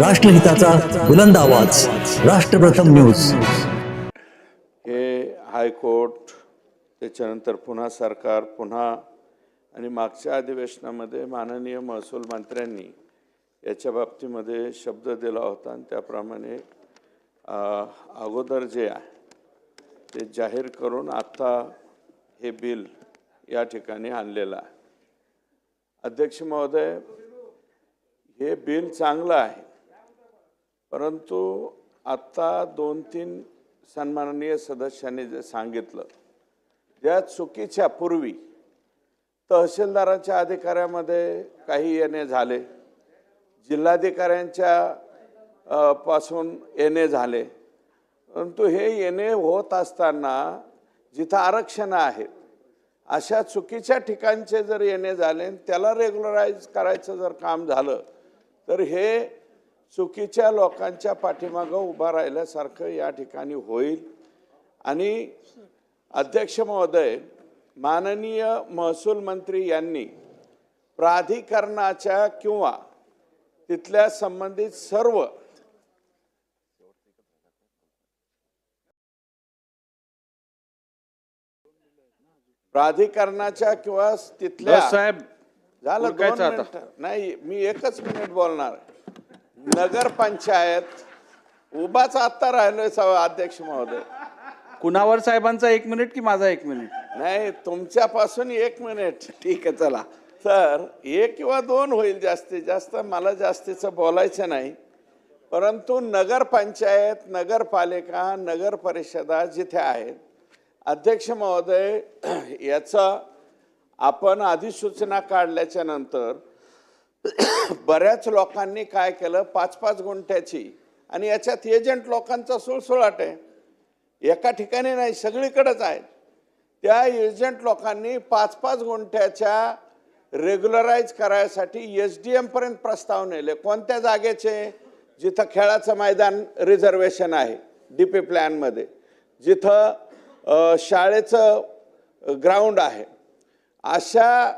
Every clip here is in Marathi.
राष्ट्रहिताचा बुलंद आवाज, राष्ट्रप्रथम न्यूज। हे हायकोर्ट, त्याच्यानंतर पुन्हा सरकार, पुन्हा आणि मागच्या अधिवेशनामध्ये माननीय महसूल मंत्र्यांनी याच्या बाबतीमध्ये शब्द दिला होता आणि त्याप्रमाणे अगोदर जे आहे ते जाहीर करून आता हे बिल या ठिकाणी आणलेलं आहे। अध्यक्ष महोदय, हे बिल चांगलं आहे, परंतु आता 2-3 सन्माननीय सदस्यांनी जे सांगितलं त्या चुकीच्या पूर्वी तहसीलदाराच्या अधिकाऱ्यामध्ये काही येणे झाले, जिल्हाधिकाऱ्यांच्या पासून येणे झाले, परंतु हे येणे होत असताना जिथं आरक्षण आहेत अशा चुकीच्या ठिकाणचे जर येणे झाले, त्याला रेग्युलराइज करायचं जर काम झालं तर हे चुकीच्या लोकांच्या पाठीमागं उभा राहिल्यासारखं या ठिकाणी होईल। आणि अध्यक्ष महोदय, माननीय महसूल मंत्री यांनी प्राधिकरणाच्या किंवा तिथल्या संबंधित सर्व प्राधिकरणाच्या किंवा तिथल्या साहेब झालं 2 मिनिट नाही, मी 1च मिनिट बोलणार। नगर पंचायत उभाच आता राहिलोय अध्यक्ष महोदय। कुणावर साहेबांचा 1 मिनिट की माझा 1 मिनिट? नाही, तुमच्यापासून 1 मिनिट। ठीक आहे, चला तर 1 किंवा 2 होईल, जास्तीत जास्त मला जास्तीचं बोलायचं नाही। परंतु नगर पंचायत, नगरपालिका, नगर परिषदा जिथे आहेत, अध्यक्ष महोदय, याचा आपण अधिसूचना काढल्याच्या नंतर बऱ्याच लोकांनी काय केलं, 5-5 गुंठ्याची, आणि याच्यात एजंट लोकांचा सुळसुळाट आहे, एका ठिकाणी नाही सगळीकडेच आहे। त्या एजंट लोकांनी 5-5 गुंठ्याच्या रेग्युलराइज करायसाठी SDM पर्यंत प्रस्ताव नेले। कोणत्या जागेचे? जिथं खेळाचं मैदान रिझर्वेशन आहे DP प्लॅनमध्ये, जिथं शाळेचं ग्राउंड आहे, अशा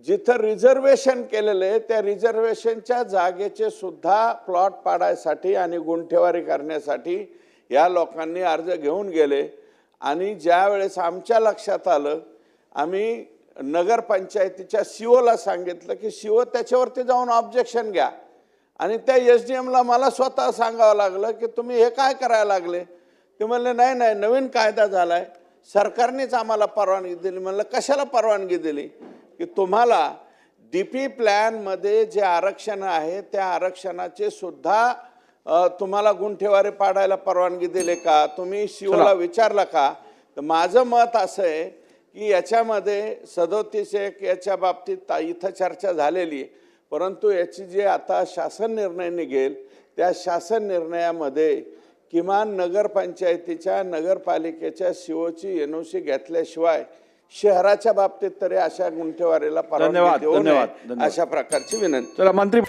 जिथं रिझर्वेशन केलेले त्या रिझर्वेशनच्या जागेचे सुद्धा प्लॉट पाडायसाठी आणि गुंठेवारी करण्यासाठी या लोकांनी अर्ज घेऊन गेले। आणि ज्या वेळेस आमच्या लक्षात आलं, आम्ही नगरपंचायतीच्या CO सांगितलं की CO त्याच्यावरती जाऊन ऑब्जेक्शन घ्या, आणि त्या SDMला मला स्वतः सांगावं लागलं की तुम्ही हे काय करायला लागले? ते म्हणले नाही नाही, नवीन कायदा झालाय, सरकारनेच आम्हाला परवानगी दिली। म्हणलं कशाला परवानगी दिली? की तुम्हाला DP प्लॅनमध्ये जे आरक्षण आहे त्या आरक्षणाचे सुद्धा तुम्हाला गुंठेवारी पाडायला परवानगी दिली का? तुम्ही COला विचारलं का? तर माझं मत असं आहे की याच्यामध्ये 37(1) याच्या बाबतीत इथं चर्चा झालेली आहे, परंतु याची जे आता शासन निर्णय निघेल त्या शासन निर्णयामध्ये किमान नगरपंचायतीच्या, नगरपालिकेच्या COची NOC घेतल्याशिवाय शहराच्या बाबतीत तरी अशा गुंठेवारीला परवानगी देऊ नये, अशा प्रकारची विनंती। चला मंत्री